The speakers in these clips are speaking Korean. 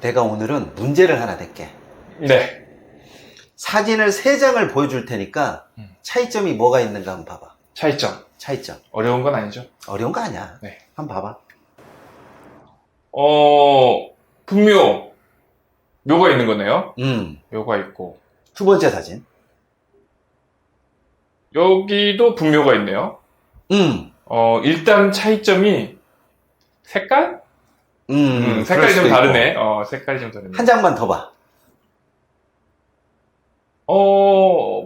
내가 오늘은 문제를 하나 낼게. 네. 사진을 3장을 보여줄 테니까 차이점이 뭐가 있는가 한번 봐봐. 차이점. 차이점. 어려운 건 아니죠? 어려운 거 아니야. 네. 한번 봐봐. 분묘. 묘가 있는 거네요. 묘가 있고. 두 번째 사진. 여기도 분묘가 있네요. 일단 차이점이 색깔? 색깔이 좀 다르네. 색깔이 좀 다르네. 한 장만 더 봐.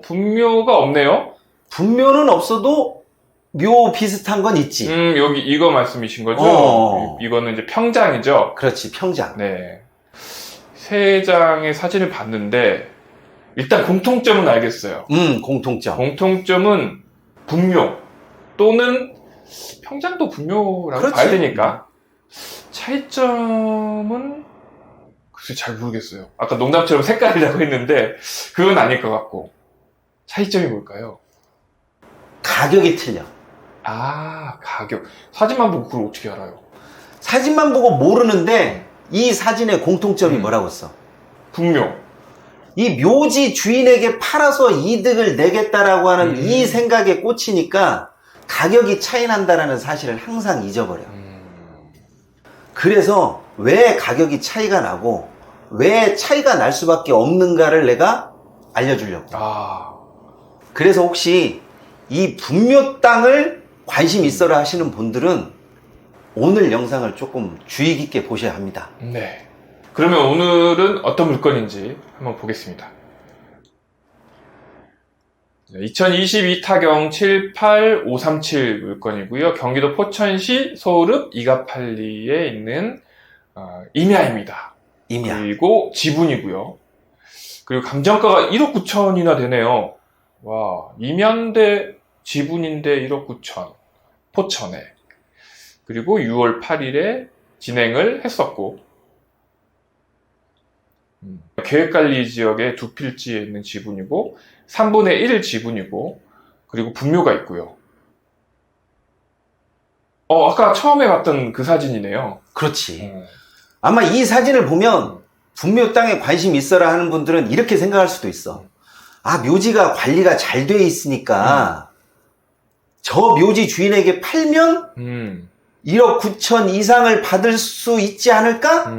분묘가 없네요. 분묘는 없어도 묘 비슷한 건 있지. 여기 이거 말씀이신 거죠? 이거는 이제 평장이죠? 그렇지, 평장. 네. 3장의 사진을 봤는데, 일단 공통점은 알겠어요. 공통점. 공통점은 분묘 또는 평장도 분묘라고 그렇지. 봐야 되니까. 차이점은 글쎄 잘 모르겠어요. 아까 농담처럼 색깔이라고 했는데 그건 아닐 것 같고. 차이점이 뭘까요? 가격이 틀려. 아, 가격. 사진만 보고 그걸 어떻게 알아요? 사진만 보고 모르는데 이 사진의 공통점이 뭐라고 써? 분묘. 이 묘지 주인에게 팔아서 이득을 내겠다라고 하는 이 생각에 꽂히니까 가격이 차이 난다라는 사실을 항상 잊어버려. 그래서 왜 가격이 차이가 나고 왜 차이가 날 수밖에 없는가를 내가 알려주려고. 그래서 혹시 이 분묘 땅을 관심 있어라 하시는 분들은 오늘 영상을 조금 주의 깊게 보셔야 합니다. 네. 그러면 오늘은 어떤 물건인지 한번 보겠습니다. 2022 타경 78537 물건이고요. 경기도 포천시 소읍 이가팔리에 있는 임야입니다. 임야. 그리고 지분이고요. 그리고 감정가가 1억 9천이나 되네요. 와, 임야인데 지분인데 1억 9천. 포천에. 그리고 6월 8일에 진행을 했었고, 계획관리 지역의 2필지에 있는 지분이고 3분의 1 지분이고, 그리고 분묘가 있고요. 아까 처음에 봤던 그 사진이네요. 그렇지. 아마 이 사진을 보면 분묘 땅에 관심 있어라 하는 분들은 이렇게 생각할 수도 있어. 아, 묘지가 관리가 잘 돼 있으니까 저 묘지 주인에게 팔면 1억 9천 이상을 받을 수 있지 않을까?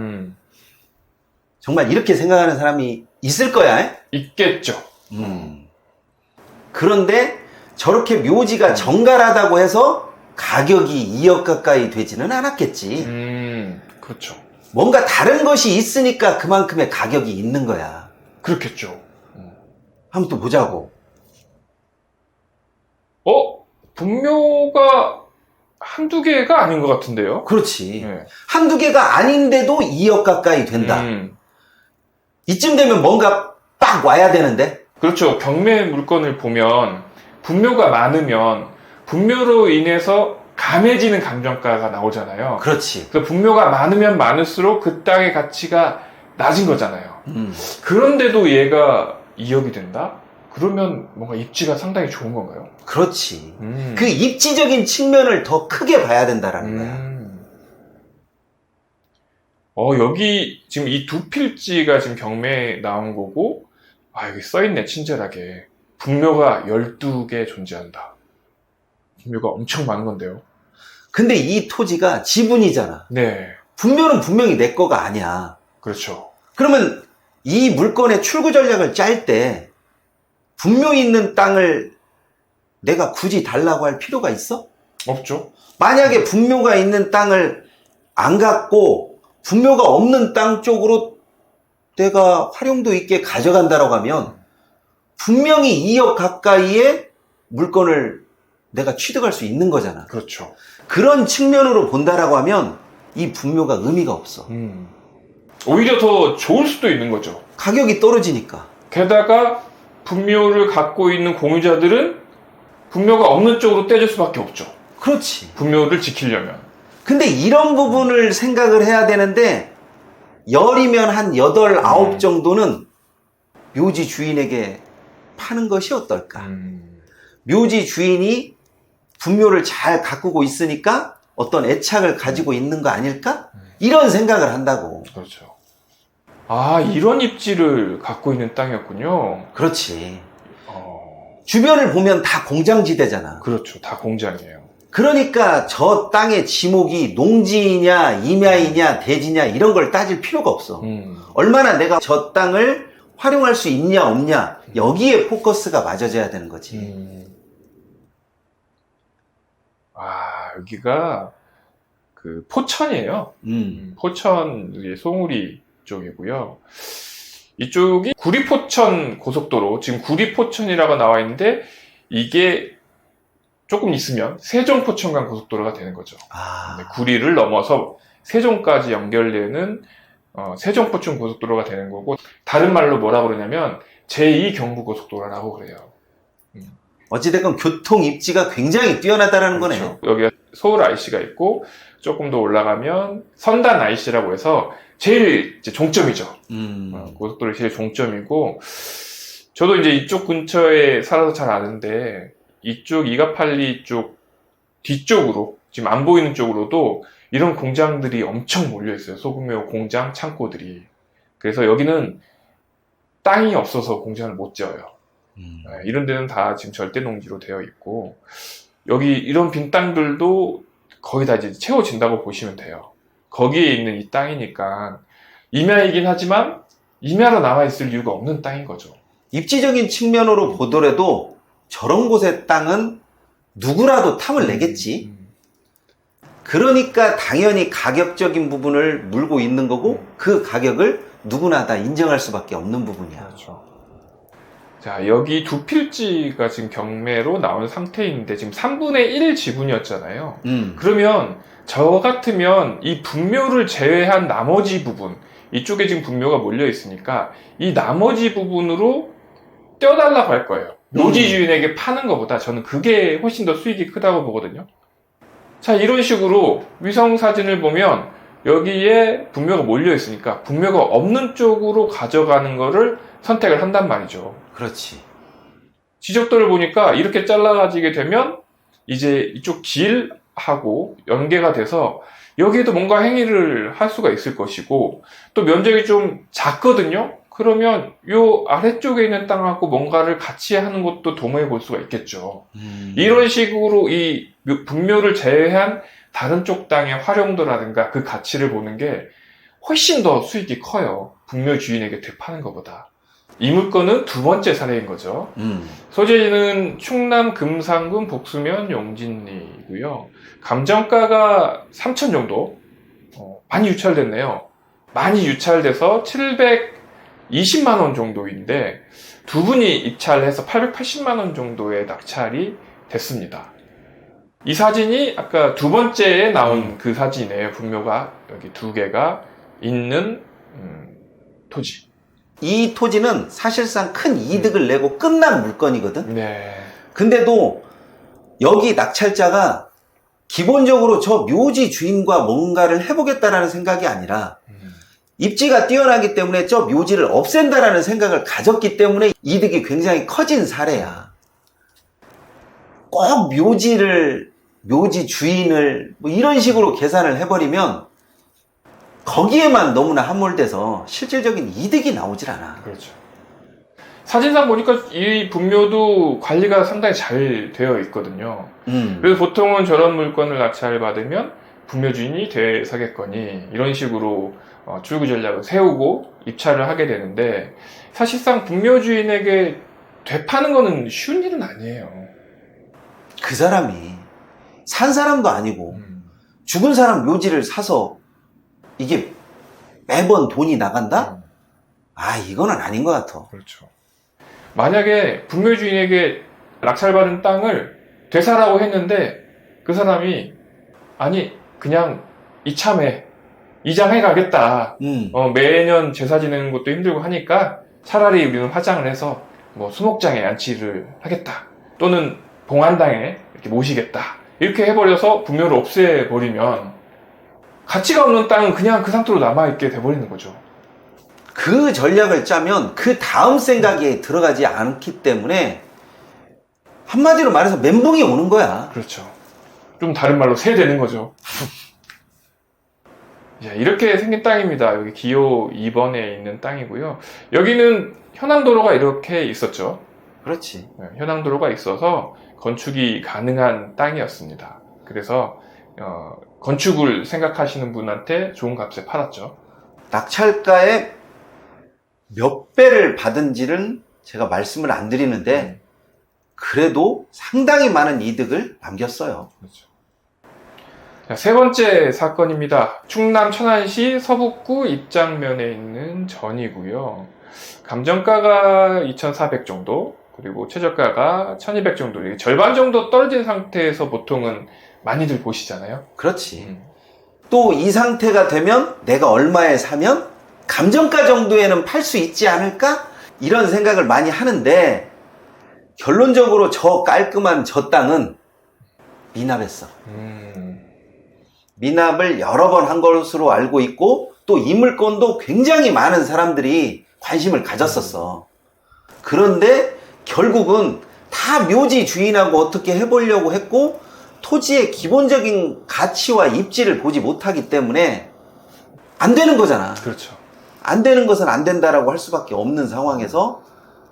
정말 이렇게 생각하는 사람이 있을 거야. 있겠죠. 그런데 저렇게 묘지가 정갈하다고 해서 가격이 2억 가까이 되지는 않았겠지. 그렇죠. 뭔가 다른 것이 있으니까 그만큼의 가격이 있는 거야. 그렇겠죠. 한번 또 보자고. 분묘가 한두 개가 아닌 것 같은데요? 그렇지. 네. 한두 개가 아닌데도 2억 가까이 된다. 이쯤 되면 뭔가 빡 와야 되는데? 그렇죠. 경매 물건을 보면 분묘가 많으면 분묘로 인해서 감해지는 감정가가 나오잖아요. 그렇지. 그래서 분묘가 많으면 많을수록 그 땅의 가치가 낮은 거잖아요. 그런데도 얘가 2억이 된다? 그러면 뭔가 입지가 상당히 좋은 건가요? 그렇지. 그 입지적인 측면을 더 크게 봐야 된다라는 거야. 여기 지금 이 2필지가 지금 경매에 나온 거고, 여기 써있네, 친절하게. 분묘가 12개 존재한다. 분묘가 엄청 많은 건데요. 근데 이 토지가 지분이잖아. 네. 분묘는 분명히 내 거가 아니야. 그렇죠. 그러면 이 물건의 출구 전략을 짤 때 분묘 있는 땅을 내가 굳이 달라고 할 필요가 있어? 없죠. 만약에 분묘가 있는 땅을 안 갖고 분묘가 없는 땅 쪽으로 내가 활용도 있게 가져간다라고 하면 분명히 2억 가까이의 물건을 내가 취득할 수 있는 거잖아. 그렇죠. 그런 측면으로 본다라고 하면 이 분묘가 의미가 없어. 오히려 더 좋을 수도 있는 거죠. 가격이 떨어지니까. 게다가 분묘를 갖고 있는 공유자들은 분묘가 없는 쪽으로 떼줄 수밖에 없죠. 그렇지. 분묘를 지키려면. 근데 이런 부분을 생각을 해야 되는데 열이면 한 8, 9 정도는 묘지 주인에게 파는 것이 어떨까? 묘지 주인이 분묘를 잘 가꾸고 있으니까 어떤 애착을 가지고 있는 거 아닐까? 이런 생각을 한다고. 그렇죠. 아, 이런 입지를 갖고 있는 땅이었군요. 그렇지. 주변을 보면 다 공장지대잖아. 그렇죠. 다 공장이에요. 그러니까 저 땅의 지목이 농지냐, 임야이냐, 대지냐 이런 걸 따질 필요가 없어. 얼마나 내가 저 땅을 활용할 수 있냐, 없냐 여기에 포커스가 맞아져야 되는 거지. 아, 여기가 그 포천이에요. 포천 이게 송우리 쪽이고요. 이쪽이 구리포천 고속도로, 지금 구리포천이라고 나와 있는데 이게 조금 있으면 세종포천간 고속도로가 되는 거죠. 네, 구리를 넘어서 세종까지 연결되는 세종포천 고속도로가 되는 거고, 다른 말로 뭐라 그러냐면 제2경부고속도로라고 그래요. 어찌됐건 교통 입지가 굉장히 뛰어나다라는 그렇죠. 거네요. 여기가 서울 IC가 있고 조금 더 올라가면 선단 IC라고 해서 제일 이제 종점이죠. 고속도로의 제일 종점이고, 저도 이제 이쪽 근처에 살아서 잘 아는데 이쪽 이가팔리 쪽 뒤쪽으로 지금 안 보이는 쪽으로도 이런 공장들이 엄청 몰려 있어요. 소규모 공장 창고들이. 그래서 여기는 땅이 없어서 공장을 못 지어요. 이런 데는 다 지금 절대 농지로 되어 있고, 여기 이런 빈 땅들도 거의 다 이제 채워진다고 보시면 돼요. 거기에 있는 이 땅이니까 임야이긴 하지만 임야로 남아 있을 이유가 없는 땅인 거죠. 입지적인 측면으로 보더라도 저런 곳의 땅은 누구라도 탐을 내겠지. 그러니까 당연히 가격적인 부분을 물고 있는 거고, 그 가격을 누구나 다 인정할 수밖에 없는 부분이야. 그렇죠. 자, 여기 두 필지가 지금 경매로 나온 상태인데 지금 3분의 1 지분이었잖아요. 그러면 저 같으면 이 분묘를 제외한 나머지 부분, 이쪽에 지금 분묘가 몰려 있으니까 이 나머지 부분으로 떼어달라고 할 거예요. 묘지 주인에게 파는 것보다 저는 그게 훨씬 더 수익이 크다고 보거든요. 자, 이런 식으로 위성 사진을 보면 여기에 분묘가 몰려 있으니까 분묘가 없는 쪽으로 가져가는 거를 선택을 한단 말이죠. 그렇지. 지적도를 보니까 이렇게 잘라가지게 되면 이제 이쪽 길하고 연계가 돼서 여기에도 뭔가 행위를 할 수가 있을 것이고, 또 면적이 좀 작거든요. 그러면 요 아래쪽에 있는 땅하고 뭔가를 같이 하는 것도 도모해 볼 수가 있겠죠. 이런 식으로 이 분묘를 제외한 다른 쪽 땅의 활용도라든가 그 가치를 보는 게 훨씬 더 수익이 커요. 분묘 주인에게 되파는 것보다. 이 물건은 두 번째 사례인 거죠. 소재지는 충남 금산군 복수면 용진리이고요. 감정가가 3천 정도 많이 유찰됐네요. 많이 유찰돼서 720만 원 정도인데 두 분이 입찰해서 880만 원 정도의 낙찰이 됐습니다. 이 사진이 아까 두 번째에 나온 그 사진이에요. 분묘가 여기 두 개가 있는 토지. 이 토지는 사실상 큰 이득을 내고 끝난 물건이거든. 네. 근데도 여기 낙찰자가 기본적으로 저 묘지 주인과 뭔가를 해보겠다라는 생각이 아니라 입지가 뛰어나기 때문에 저 묘지를 없앤다라는 생각을 가졌기 때문에 이득이 굉장히 커진 사례야. 꼭 묘지 주인을 뭐 이런 식으로 계산을 해버리면 거기에만 너무나 함몰돼서 실질적인 이득이 나오질 않아. 그렇죠. 사진상 보니까 이 분묘도 관리가 상당히 잘 되어 있거든요. 그래서 보통은 저런 물건을 낙찰받으면 분묘 주인이 대사겠거니 이런 식으로 출구 전략을 세우고 입찰을 하게 되는데, 사실상 분묘 주인에게 되파는 거는 쉬운 일은 아니에요. 그 사람이 산 사람도 아니고 죽은 사람 묘지를 사서 이게 매번 돈이 나간다? 이거는 아닌 것 같아. 그렇죠. 만약에 분묘 주인에게 낙찰받은 땅을 되사라고 했는데 그 사람이 아니 그냥 이참에 이장해 가겠다. 매년 제사 지내는 것도 힘들고 하니까 차라리 우리는 화장을 해서 뭐 수목장에 안치를 하겠다. 또는 봉안당에 이렇게 모시겠다. 이렇게 해버려서 분묘를 없애버리면 가치가 없는 땅은 그냥 그 상태로 남아있게 돼버리는 거죠. 그 전략을 짜면 그 다음 생각에 들어가지 않기 때문에 한마디로 말해서 멘붕이 오는 거야. 그렇죠. 좀 다른 말로 세되는 거죠. 자, 이렇게 생긴 땅입니다. 여기 기호 2번에 있는 땅이고요. 여기는 현황도로가 이렇게 있었죠. 그렇지. 네, 현황도로가 있어서 건축이 가능한 땅이었습니다. 그래서 건축을 생각하시는 분한테 좋은 값에 팔았죠. 낙찰가의 몇 배를 받은지는 제가 말씀을 안 드리는데 그래도 상당히 많은 이득을 남겼어요. 그렇죠. 자, 세 번째 사건입니다. 충남 천안시 서북구 입장면에 있는 전이고요. 감정가가 2,400 정도, 그리고 최저가가 1,200 정도, 이게 절반 정도 떨어진 상태에서 보통은 많이들 보시잖아요. 그렇지. 또 이 상태가 되면 내가 얼마에 사면 감정가 정도에는 팔 수 있지 않을까? 이런 생각을 많이 하는데 결론적으로 저 깔끔한 저 땅은 미납했어. 미납을 여러 번 한 것으로 알고 있고 또 이 물건도 굉장히 많은 사람들이 관심을 가졌었어. 그런데 결국은 다 묘지 주인하고 어떻게 해보려고 했고 토지의 기본적인 가치와 입지를 보지 못하기 때문에 안 되는 거잖아. 그렇죠. 안 되는 것은 안 된다라고 할 수밖에 없는 상황에서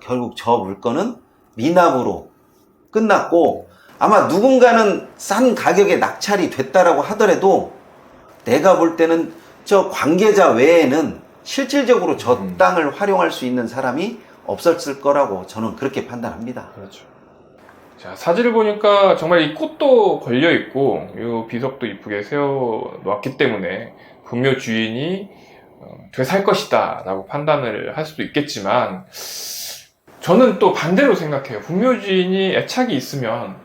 결국 저 물건은 미납으로 끝났고 아마 누군가는 싼 가격에 낙찰이 됐다라고 하더라도 내가 볼 때는 저 관계자 외에는 실질적으로 저 땅을 활용할 수 있는 사람이 없었을 거라고 저는 그렇게 판단합니다. 그렇죠. 자, 사진을 보니까 정말 이 꽃도 걸려 있고 이 비석도 이쁘게 세워 놓았기 때문에 분묘 주인이 되살 것이다 라고 판단을 할 수도 있겠지만 저는 또 반대로 생각해요. 분묘 주인이 애착이 있으면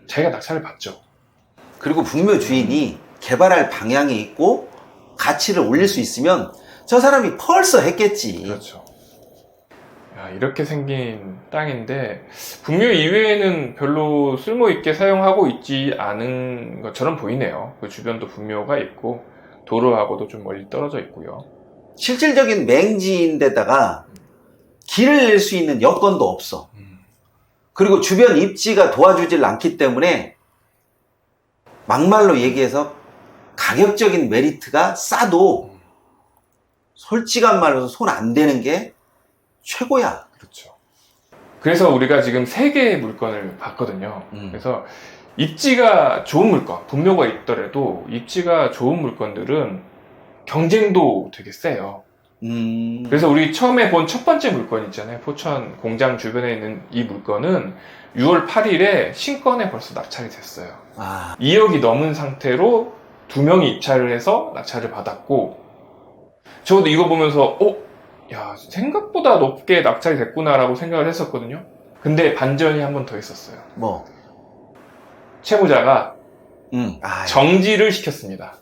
자기가 낙찰을 받죠. 그리고 분묘 주인이 개발할 방향이 있고 가치를 올릴 수 있으면 저 사람이 벌써 했겠지. 그렇죠. 야, 이렇게 생긴 땅인데 분묘 이외에는 별로 쓸모있게 사용하고 있지 않은 것처럼 보이네요. 그 주변도 분묘가 있고 도로하고도 좀 멀리 떨어져 있고요. 실질적인 맹지인데다가 길을 낼 수 있는 여건도 없어. 그리고 주변 입지가 도와주질 않기 때문에 막말로 얘기해서 가격적인 메리트가 싸도 솔직한 말로 손 안 대는 게 최고야. 그렇죠. 그래서 우리가 지금 3개의 물건을 봤거든요. 그래서 입지가 좋은 물건, 분묘가 있더라도 입지가 좋은 물건들은 경쟁도 되게 세요. 그래서 우리 처음에 본 첫 번째 물건 있잖아요. 포천 공장 주변에 있는 이 물건은 6월 8일에 신건에 벌써 낙찰이 됐어요. 2억이 넘은 상태로 2명이 입찰을 해서 낙찰을 받았고 저도 이거 보면서 야, 생각보다 높게 낙찰이 됐구나라고 생각을 했었거든요. 근데 반전이 한 번 더 있었어요. 뭐? 채무자가 아, 정지를 시켰습니다.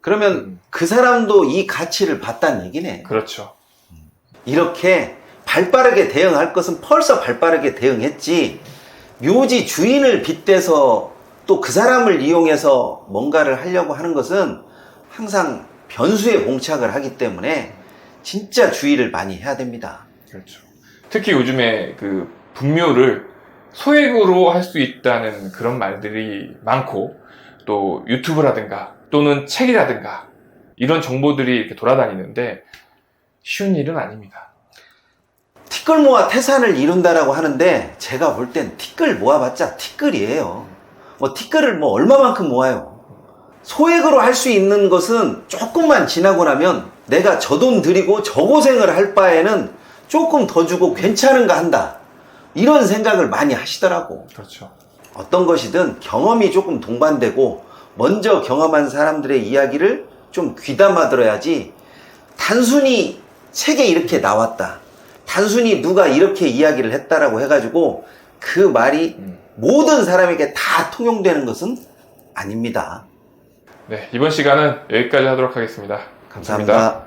그러면 그 사람도 이 가치를 봤다는 얘기네. 그렇죠. 이렇게 발빠르게 대응할 것은 벌써 발빠르게 대응했지. 묘지 주인을 빗대서 또 그 사람을 이용해서 뭔가를 하려고 하는 것은 항상 변수에 봉착을 하기 때문에 진짜 주의를 많이 해야 됩니다. 그렇죠. 특히 요즘에 그 분묘를 소액으로 할 수 있다는 그런 말들이 많고 또 유튜브라든가 또는 책이라든가 이런 정보들이 이렇게 돌아다니는데 쉬운 일은 아닙니다. 티끌 모아 태산을 이룬다라고 하는데 제가 볼 땐 티끌 모아봤자 티끌이에요. 뭐 티끌을 뭐 얼마만큼 모아요. 소액으로 할 수 있는 것은 조금만 지나고 나면 내가 저 돈 들이고 저 고생을 할 바에는 조금 더 주고 괜찮은가 한다. 이런 생각을 많이 하시더라고. 그렇죠. 어떤 것이든 경험이 조금 동반되고 먼저 경험한 사람들의 이야기를 좀 귀담아 들어야지 단순히 책에 이렇게 나왔다. 단순히 누가 이렇게 이야기를 했다라고 해가지고 그 말이 모든 사람에게 다 통용되는 것은 아닙니다. 네, 이번 시간은 여기까지 하도록 하겠습니다. 감사합니다.